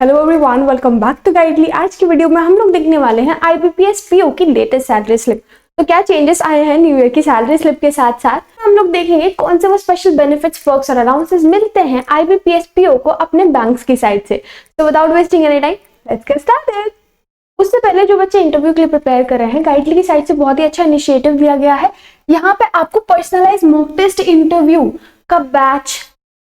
Hello everyone, welcome back to Guidely. आज की video में हम लोग देखने वाले हैं आईबीपीएस पीओ की लेटेस्ट सैलरी स्लिप। तो क्या चेंजेस आए हैं न्यू ईयर की सैलरी स्लिप के साथ साथ हम लोग देखेंगे कौन से वो स्पेशल बेनिफिट्स, पर्क्स और अलाउंसेस मिलते हैं आईबीपीएस पीओ को अपने बैंक्स की साइड से। तो without wasting any time, let's get started. उससे पहले जो बच्चे इंटरव्यू के लिए प्रिपेयर कर रहे हैं, गाइडली की साइड से बहुत ही अच्छा इनिशिएटिव दिया गया है। यहाँ पे आपको पर्सनलाइज मॉक टेस्ट इंटरव्यू का बैच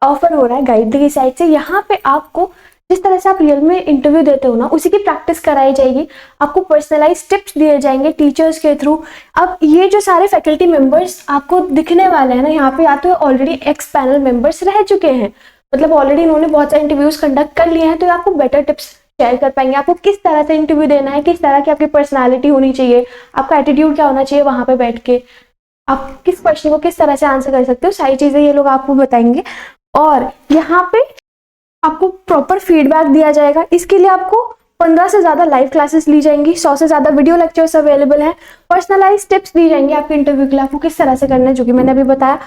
ऑफर हो रहा है गाइडली की साइड से। यहाँ पे आपको जिस तरह से आप रियल में इंटरव्यू देते हो ना, उसी की प्रैक्टिस कराई जाएगी। आपको पर्सनलाइज टिप्स दिए जाएंगे टीचर्स के थ्रू। अब ये जो सारे फैकल्टी मेंबर्स आपको दिखने वाले हैं ना, यहाँ पे या तो ऑलरेडी एक्स पैनल मेंबर्स रह चुके हैं, मतलब ऑलरेडी इन्होंने बहुत सारे इंटरव्यूज कंडक्ट कर लिए हैं, तो आपको बेटर टिप्स शेयर कर पाएंगे। आपको किस तरह से इंटरव्यू देना है, किस तरह की आपकी पर्सनैलिटी होनी चाहिए, आपका एटीट्यूड क्या होना चाहिए, वहां पे बैठ के आप किस क्वेश्चन को किस तरह से आंसर कर सकते हो, सारी चीजें ये लोग आपको बताएंगे। और यहाँ पे आपको प्रॉपर फीडबैक दिया जाएगा। इसके लिए आपको 15 से ज्यादा लाइव क्लासेस ली जाएंगी, 100 से ज्यादा वीडियो लेक्चर्स अवेलेबल हैं, पर्सनलाइज टिप्स दी जाएंगी आपके इंटरव्यू के लिए, आपको किस तरह से करना है, जो कि मैंने अभी बताया।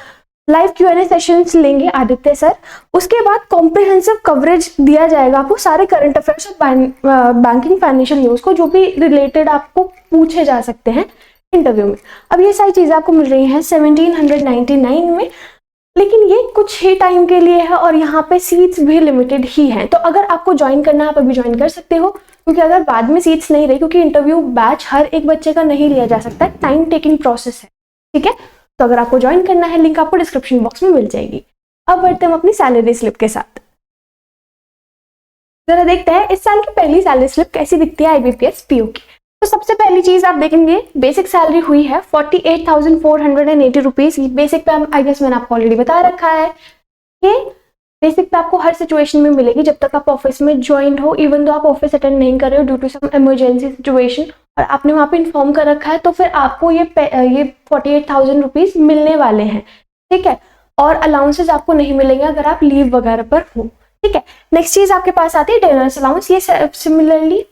लाइव Q&A सेशंस लेंगे आदित्य सर। उसके बाद कॉम्प्रिहेंसिव कवरेज दिया जाएगा आपको सारे करंट अफेयर्स और बैंकिंग फाइनेंशियल न्यूज को, जो भी रिलेटेड आपको पूछे जा सकते हैं इंटरव्यू में। अब ये सारी चीजें आपको मिल रही हैं 1799 में, लेकिन ये कुछ ही टाइम के लिए है और यहाँ पे सीट्स भी लिमिटेड ही हैं। तो अगर आपको ज्वाइन करना है, आप अभी ज्वाइन कर सकते हो, क्योंकि अगर बाद में सीट्स नहीं रही, क्योंकि इंटरव्यू बैच हर एक बच्चे का नहीं लिया जा सकता, टाइम टेकिंग प्रोसेस है, ठीक है। तो अगर आपको ज्वाइन करना है, लिंक आपको डिस्क्रिप्शन बॉक्स में मिल जाएगी। अब बढ़ते हैं अपनी सैलरी स्लिप के साथ। जरा देखते हैं इस साल की पहली सैलरी स्लिप कैसी दिखती है आईबीपीएस पीओ की। तो सबसे पहली चीज आप देखेंगे, बेसिक सैलरी हुई है 48,480 रुपीज। बेसिक पे आई गेस मैंने आपको ऑलरेडी बता रखा है। ये बेसिक पे आपको हर सिचुएशन में मिलेगी जब तक आप ऑफिस में ज्वाइन हो। इवन तो आप ऑफिस अटेंड नहीं कर रहे हो due to some emergency situation और आपने वहां पे इन्फॉर्म कर रखा है, तो फिर आपको ये 48,000 रुपीज मिलने वाले हैं, ठीक है। और अलाउंसेस आपको नहीं मिलेंगे अगर आप लीव वगैरह पर हो, ठीक है। नेक्स्ट चीज आपके पास आती है डियरनेस अलाउंस। ये सिमिलरली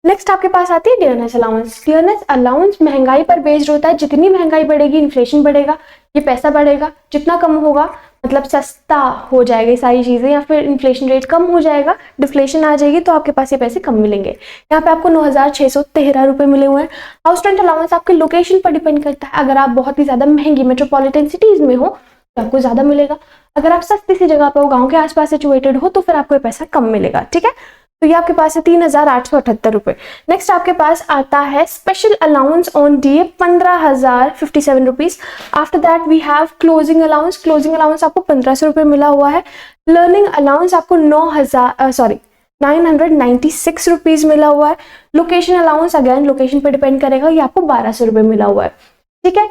नेक्स्ट आपके पास आती है डियरनेस अलाउंस। डियरनेस अलाउंस महंगाई पर बेस्ड होता है। जितनी महंगाई बढ़ेगी, इन्फ्लेशन बढ़ेगा, ये पैसा बढ़ेगा। जितना कम होगा, मतलब सस्ता हो जाएगा ये सारी चीजें, या फिर इन्फ्लेशन रेट कम हो जाएगा, डिफ्लेशन आ जाएगी, तो आपके पास ये पैसे कम मिलेंगे। यहाँ पे आपको 9,613 रुपए मिले हुए हैं। हाउस रेंट अलाउंस आपके लोकेशन पर डिपेंड करता है। अगर आप बहुत ही ज्यादा महंगी मेट्रोपॉलिटन सिटीज में हो तो आपको ज्यादा मिलेगा। अगर आप सस्ती सी जगह पे हो, गाँव के आसपास सिचुएटेड हो, तो फिर आपको ये पैसा कम मिलेगा, ठीक है। तो ये आपके पास है 3,878 रुपए। नेक्स्ट आपके पास आता है special allowance on DA 15,057 rupees. After that we have closing allowance. Closing allowance आपको 1,500 रुपए मिला हुआ है। लर्निंग अलाउंस आपको 996 रुपीज मिला हुआ है। लोकेशन अलाउंस अगेन लोकेशन पे डिपेंड करेगा, ये आपको 1,200 रुपए मिला हुआ है, ठीक है।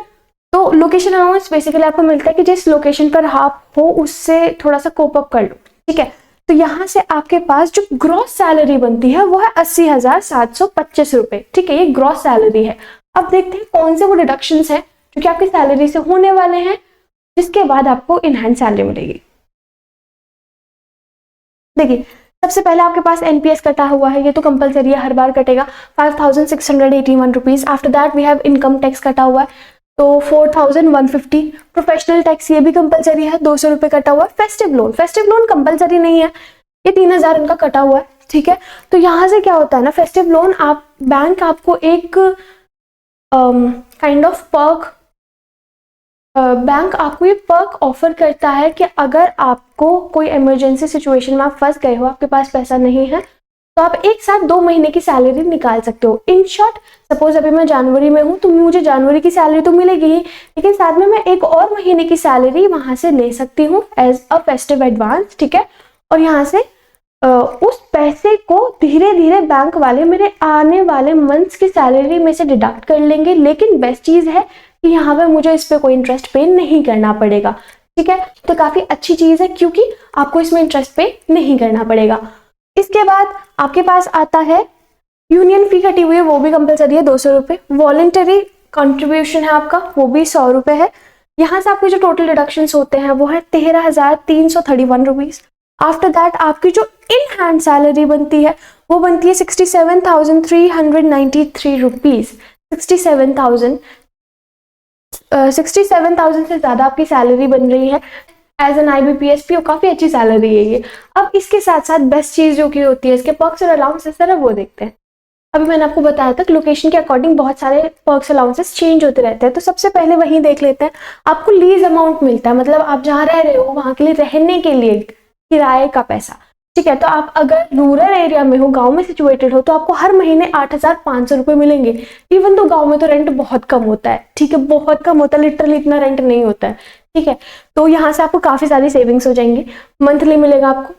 तो लोकेशन अलाउंस बेसिकली आपको मिलता है कि जिस लोकेशन पर आप हो उससे थोड़ा सा कोप अप कर लो, ठीक है। तो यहाँ से आपके पास जो ग्रॉस सैलरी बनती है वो है 80,725 रुपए, ठीक है। ये ग्रॉस सैलरी है। अब देखते हैं कौन से वो डिडक्शंस हैं जो कि आपकी सैलरी से होने वाले हैं, जिसके बाद आपको इनहैंड सैलरी मिलेगी। देखिए, सबसे पहले आपके पास एनपीएस कटा हुआ है, ये तो कंपलसरी है, हर बार कटेगा, 5,681 rupees. After that we have income tax कटा हुआ है, तो 4,150। प्रोफेशनल टैक्स ये भी कंपलसरी है, 200 रुपए कटा हुआ है। फेस्टिव लोन कंपलसरी नहीं है, ये 3,000 इनका कटा हुआ है, ठीक है। तो यहाँ से क्या होता है ना, फेस्टिव लोन आप बैंक आपको एक काइंड ऑफ पर्क, बैंक आपको ये पर्क ऑफर करता है कि अगर आपको कोई इमरजेंसी सिचुएशन में आप फंस गए हो, आपके पास पैसा नहीं है, तो आप एक साथ 2 महीने की सैलरी निकाल सकते हो। इन शॉर्ट, सपोज अभी मैं जनवरी में हूँ तो मुझे जनवरी की सैलरी तो मिलेगी ही, लेकिन साथ में मैं एक और महीने की सैलरी वहां से ले सकती हूँ एज अ फेस्टिव एडवांस, ठीक है। और यहाँ से उस पैसे को धीरे धीरे बैंक वाले मेरे आने वाले मंथ्स की सैलरी में से डिडक्ट कर लेंगे। लेकिन बेस्ट चीज है कि यहाँ पे मुझे इस पे कोई इंटरेस्ट पे नहीं करना पड़ेगा, ठीक है। तो काफी अच्छी चीज है क्योंकि आपको इसमें इंटरेस्ट पे नहीं करना पड़ेगा। इसके बाद आपके पास आता है यूनियन फी कटी हुई है, वो भी कंपलसरी है, 200 रुपए। वॉलेंटरी कंट्रीब्यूशन है आपका, वो भी 100 रुपए है। यहाँ से आपके जो टोटल डिडक्शंस होते हैं वो है 13,331 रुपीज। आफ्टर दैट आपकी जो इन हैंड सैलरी बनती है वो बनती है 67,393 रुपीज। 67,000 से ज्यादा आपकी सैलरी बन रही है। एज एन IBPS PO काफी अच्छी सैलरी है ये। अब इसके साथ साथ बेस्ट चीज जो की होती है इसके पर्क्स और अलाउंसेस है वो देखते हैं। अभी मैंने आपको बताया था कि लोकेशन के अकॉर्डिंग बहुत सारे पर्क्स अलाउंसेस चेंज होते रहते हैं, तो सबसे पहले वहीं देख लेते हैं। आपको लीज अमाउंट मिलता है, मतलब आप जहाँ रह रहे हो वहां के लिए रहने के लिए किराए का पैसा, ठीक है। तो आप अगर रूरल एरिया में हो, गांव में सिचुएटेड हो, तो आपको हर महीने 8,500 रुपये मिलेंगे। इवन तो गांव में तो रेंट बहुत कम होता है, ठीक है, बहुत कम होता है, लिटरली इतना रेंट नहीं होता है, ठीक है। तो यहाँ से आपको काफी सारी सेविंग्स हो जाएंगी, मंथली मिलेगा आपको।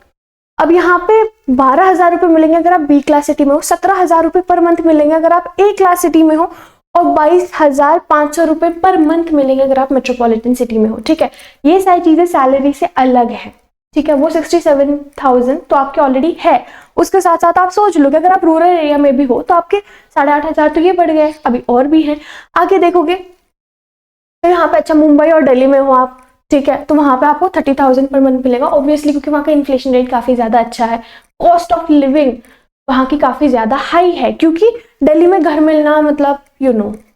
अब यहाँ पे 12,000 रुपये मिलेंगे अगर आप B क्लास सिटी में हो, 17,000 रुपये पर मंथ मिलेंगे अगर आप A क्लास सिटी में हो, और 22,500 रुपये पर मंथ मिलेंगे अगर आप मेट्रोपॉलिटन सिटी में हो, ठीक है। ये सारी चीजें सैलरी से अलग है, ठीक है। वो 67,000 तो आपके ऑलरेडी है। उसके साथ साथ आप सोच लो कि अगर आप रूरल एरिया में भी हो तो आपके 8,500 तो ये बढ़ गए, अभी और भी है। आगे देखोगे तो यहाँ पे अच्छा मुंबई और दिल्ली में हो आप, ठीक है, तो वहां पे आपको 30,000 पर मंथ मिलेगा, ऑब्वियसली क्योंकि वहाँ का इन्फ्लेशन रेट काफी ज्यादा अच्छा है। कॉस्ट ऑफ लिविंग वहाँ की काफी ज्यादा हाई है, क्योंकि दिल्ली में घर मिलना मतलब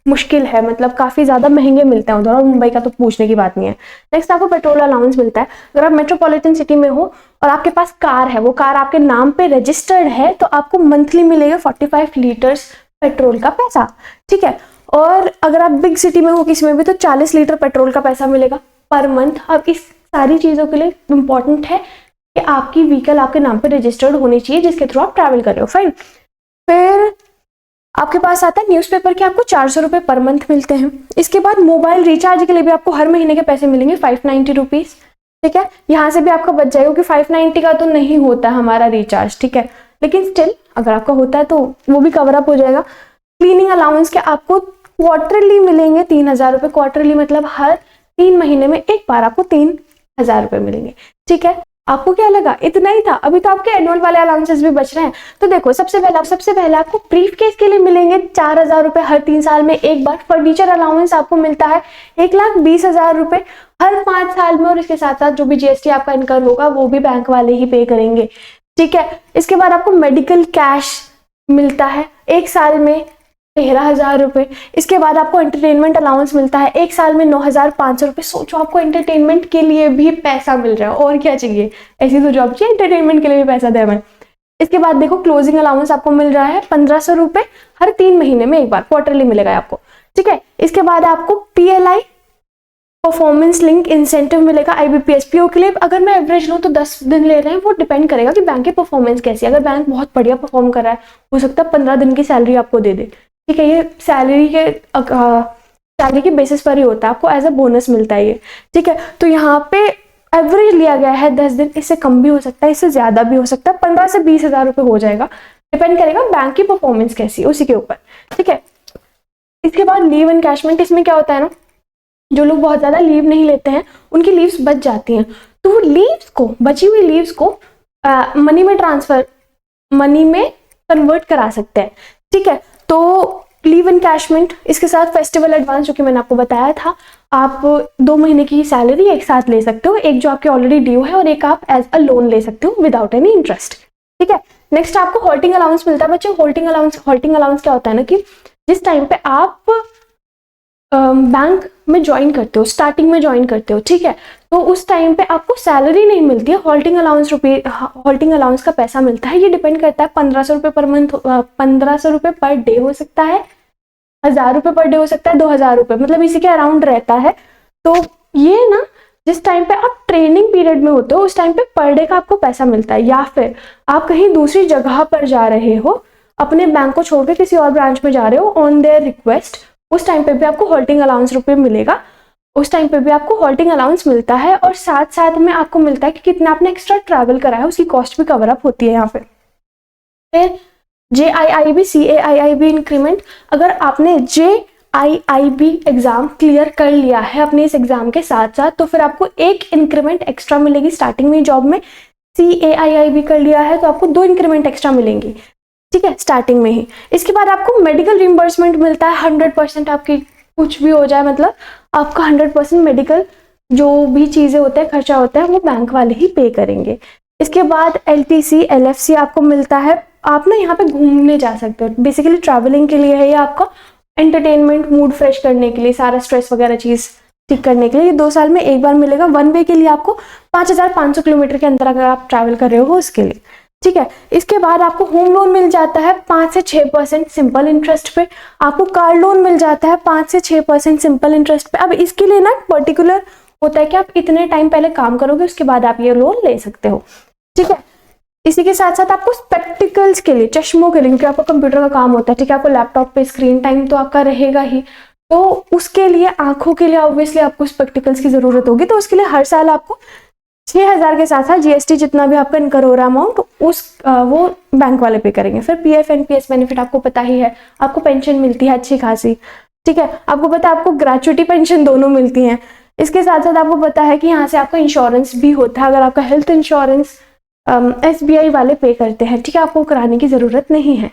मुश्किल है, मतलब काफी ज्यादा महंगे मिलते हैं उधर, और मुंबई का तो पूछने की बात नहीं है। नेक्स्ट आपको पेट्रोल अलाउंस मिलता है। अगर आप मेट्रोपॉलिटन सिटी में हो और आपके पास कार है, वो कार आपके नाम पे रजिस्टर्ड है, तो आपको मंथली मिलेगा 45 लीटर्स पेट्रोल का पैसा, ठीक है। और अगर आप बिग सिटी में हो किसी में भी, तो 40 लीटर पेट्रोल का पैसा मिलेगा पर मंथ। अब इस सारी चीजों के लिए इंपॉर्टेंट है कि आपकी व्हीकल आपके नाम पे रजिस्टर्ड होनी चाहिए जिसके थ्रू आप ट्रैवल कर रहे हो, फाइन। फिर आपके पास आता है न्यूज़पेपर के, आपको 400 रुपये पर मंथ मिलते हैं। इसके बाद मोबाइल रिचार्ज के लिए भी आपको हर महीने के पैसे मिलेंगे 590 रुपीज, ठीक है। यहाँ से भी आपका बच जाएगा क्योंकि 590 का तो नहीं होता हमारा रिचार्ज, ठीक है, लेकिन स्टिल अगर आपका होता है तो वो भी कवर अप हो जाएगा। क्लीनिंग अलाउंस के आपको क्वार्टरली मिलेंगे 3,000 रुपये, क्वार्टरली मतलब हर 3 महीने में एक बार आपको 3,000 रुपये मिलेंगे, ठीक है। आपको क्या लगा इतना ही था? अभी तो आपके एनुअल वाले अलाउंसेस भी बच रहे हैं। तो देखो सबसे पहले आपको ब्रीफ केस के लिए मिलेंगे 4,000 रुपये हर 3 साल में एक बार। फर्नीचर अलाउंस आपको मिलता है 1,20,000 रुपये हर 5 साल में, और इसके साथ साथ जो भी GST आपका इनकम होगा वो भी बैंक वाले ही पे करेंगे, ठीक है। इसके बाद आपको मेडिकल कैश मिलता है 1 साल में 13,000 रुपये। इसके बाद आपको एंटरटेनमेंट अलाउंस मिलता है 1 साल में 9,500 रुपये। सोचो आपको एंटरटेनमेंट के लिए भी पैसा मिल रहा है, और क्या चाहिए, ऐसी तो जॉब चाहिए एंटरटेनमेंट के लिए भी पैसा दे हमें। इसके बाद देखो क्लोजिंग अलाउंस आपको मिल रहा है 1,500 रुपये हर 3 महीने में एक बार, क्वार्टरली मिलेगा आपको, ठीक है। इसके बाद आपको PLI परफॉर्मेंस लिंक इंसेंटिव मिलेगा IBPS PO के लिए। अगर मैं एवरेज लूँ तो 10 दिन ले रहे हैं, वो डिपेंड करेगा कि बैंक की परफॉर्मेंस कैसी है। अगर बैंक बहुत बढ़िया परफॉर्म कर रहा है, हो सकता है 15 दिन की सैलरी आपको दे दे, ठीक है। ये सैलरी के बेसिस पर ही होता है, आपको एज अ बोनस मिलता है ये, ठीक है। तो यहाँ पे एवरेज लिया गया है 10 दिन, इससे कम भी हो सकता है, इससे ज्यादा भी हो सकता है, 15 से 20,000 रुपये हो जाएगा, डिपेंड करेगा बैंक की परफॉर्मेंस कैसी है उसी के ऊपर, ठीक है। इसके बाद लीव एनकैशमेंट, इसमें क्या होता है ना, जो लोग बहुत ज्यादा लीव नहीं लेते हैं उनकी लीव्स बच जाती हैं, तो वो लीव्स को, बची हुई लीव्स को मनी में कन्वर्ट करा सकते हैं, ठीक है। तो लीव एनकैशमेंट, इसके साथ फेस्टिवल एडवांस जो कि मैंने आपको बताया था, आप 2 महीने की सैलरी एक साथ ले सकते हो, एक जो आपकी ऑलरेडी ड्यू है और एक आप एज अ लोन ले सकते हो विदाउट एनी इंटरेस्ट, ठीक है। नेक्स्ट आपको हॉल्टिंग अलाउंस मिलता है बच्चों। हॉल्टिंग अलाउंस क्या होता है ना, कि जिस टाइम पे आप बैंक में ज्वाइन करते हो, स्टार्टिंग में ज्वाइन करते हो, ठीक है, तो उस टाइम पे आपको सैलरी नहीं मिलती है, हॉल्टिंग अलाउंस का पैसा मिलता है। ये डिपेंड करता है 1,500 रुपये पर मंथ, 1,500 रुपये पर डे हो सकता है, 1,000 रुपये पर डे हो सकता है, 2,000 रुपये, मतलब इसी के अराउंड रहता है। तो ये ना जिस टाइम पे आप ट्रेनिंग पीरियड में होते हो उस टाइम पे पर डे का आपको पैसा मिलता है, या फिर आप कहीं दूसरी जगह पर जा रहे हो, अपने बैंक को छोड़ के किसी और ब्रांच में जा रहे हो ऑन देयर रिक्वेस्ट, उस टाइम पे भी आपको हॉल्टिंग अलाउंस रुपये मिलेगा, उस टाइम पे भी आपको हॉल्टिंग अलाउंस मिलता है। और साथ साथ में आपको मिलता है कि कितना आपने एक्स्ट्रा ट्रैवल करा है उसकी कॉस्ट भी कवर अप होती है यहाँ पे। फिर JIIB CAIIB इंक्रीमेंट, अगर आपने JIIB एग्जाम क्लियर कर लिया है अपने इस एग्जाम के साथ साथ, तो फिर आपको एक इंक्रीमेंट एक्स्ट्रा मिलेगी स्टार्टिंग में जॉब में। CAIIB कर लिया है तो आपको 2 इंक्रीमेंट एक्स्ट्रा मिलेंगी, ठीक है, स्टार्टिंग में ही। इसके बाद आपको मेडिकल रिम्बर्समेंट मिलता है 100%, आपकी कुछ भी हो जाए, मतलब आपका 100% मेडिकल जो भी चीजें होते हैं, खर्चा होता है, वो बैंक वाले ही पे करेंगे। इसके बाद LTC LFC आपको मिलता है। आप ना यहाँ पे घूमने जा सकते हो, बेसिकली ट्रैवलिंग के लिए है, या आपका एंटरटेनमेंट, मूड फ्रेश करने के लिए, सारा स्ट्रेस वगैरह चीज ठीक करने के लिए। 2 साल में एक बार मिलेगा। 1 वे के लिए आपको 5500 किलोमीटर के अंदर अगर आप ट्रैवल कर रहे हो उसके लिए, ठीक है। इसके बाद आपको होम लोन मिल जाता है 5 से 6% सिंपल इंटरेस्ट पे। आपको कार लोन मिल जाता है 5 से 6% सिंपल इंटरेस्ट पे। अब इसके लिए ना पर्टिकुलर होता है कि आप इतने टाइम पहले काम करोगे उसके बाद आप ये लोन ले सकते हो, ठीक है। इसी के साथ साथ आपको स्पेक्टिकल्स के लिए, चश्मों के लिए, क्योंकि आपको कंप्यूटर का काम होता है, ठीक है, आपको लैपटॉप पे स्क्रीन टाइम तो आपका रहेगा ही, तो उसके लिए आंखों के लिए ऑब्वियसली आपको स्पेक्टिकल्स की जरूरत होगी। तो उसके लिए हर साल आपको 6000 के साथ साथ जीएसटी जितना भी आपका इनकर हो रहा अमाउंट वो बैंक वाले पे करेंगे। फिर पीएफ एनपीएस बेनिफिट आपको पता ही है, आपको पेंशन मिलती है अच्छी खासी, ठीक है। आपको पता है आपको ग्रेचुइटी पेंशन दोनों मिलती हैं। इसके साथ साथ आपको पता है कि यहाँ से आपका इंश्योरेंस भी होता है। अगर आपका हेल्थ इंश्योरेंस एसबीआई वाले पे करते हैं, ठीक है, आपको कराने की जरूरत नहीं है,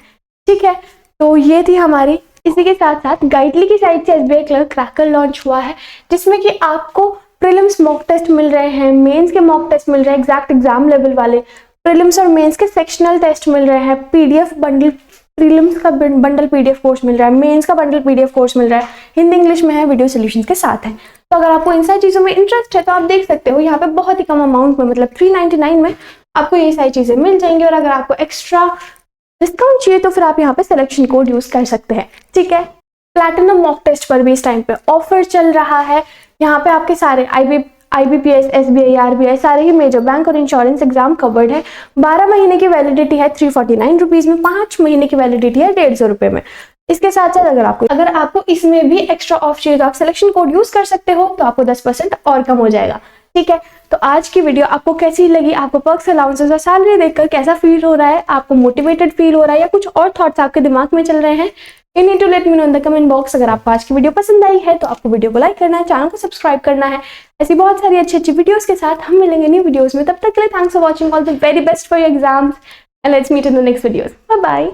ठीक है। तो ये थी हमारी। इसी के साथ साथ गाइडली की साइड से एसबीआई क्लर्क क्रैकर लॉन्च हुआ है, जिसमें कि आपको प्रीलिम्स मॉक टेस्ट मिल रहे हैं, मेंस के मॉक टेस्ट मिल रहे हैं, एग्जैक्ट एग्जाम लेवल वाले, प्रीलिम्स और मेंस के सेक्शनल टेस्ट मिल रहे हैं, पीडीएफ बंडल, प्रीलिम्स का बंडल पीडीएफ कोर्स मिल रहा है, मेंस का बंडल पीडीएफ कोर्स मिल रहा है, हिंदी इंग्लिश में है, वीडियो सॉल्यूशंस के साथ है। तो अगर आपको इन सारी चीज़ों में इंटरेस्ट है तो आप देख सकते हो, यहाँ पे बहुत ही कम अमाउंट में, मतलब 399 में आपको ये सारी चीज़ें मिल जाएंगी। और अगर आपको एक्स्ट्रा डिस्काउंट चाहिए तो फिर आप यहाँ पे सिलेक्शन कोड यूज कर सकते हैं, ठीक है। प्लैटिनम मॉक टेस्ट पर भी इस टाइम पे ऑफर चल रहा है। यहाँ पे आपके सारे आईबीपीएस, एसबीआई, आरबीआई, सारे ही मेजर बैंक और इंश्योरेंस एग्जाम कवर्ड है। 12 महीने की वैलिडिटी है 349 रुपीज में, 5 महीने की वैलिडिटी है 150 रुपए में। इसके साथ साथ अगर आपको इसमें भी एक्स्ट्रा ऑफ चाहिए तो आप सिलेक्शन कोड यूज कर सकते हो, तो आपको 10% और कम हो जाएगा, ठीक है। तो आज की वीडियो आपको कैसी लगी? आपको पर्क्स, अलाउंसेस और सैलरी देखकर कैसा फील हो रहा है? आपको मोटिवेटेड फील हो रहा है या कुछ और थॉट्स आपके दिमाग में चल रहे हैं? You need to let me know in the comment box। अगर आपको आज की वीडियो पसंद आई है तो आपको वीडियो को लाइक करना है, चैनल को सब्सक्राइब करना है। ऐसी बहुत सारी अच्छी अच्छी वीडियोस के साथ हम मिलेंगे न्यू वीडियोस में। तब तक के लिए thanks for watching, all the very best for your exams and let's meet in the next videos. Bye bye.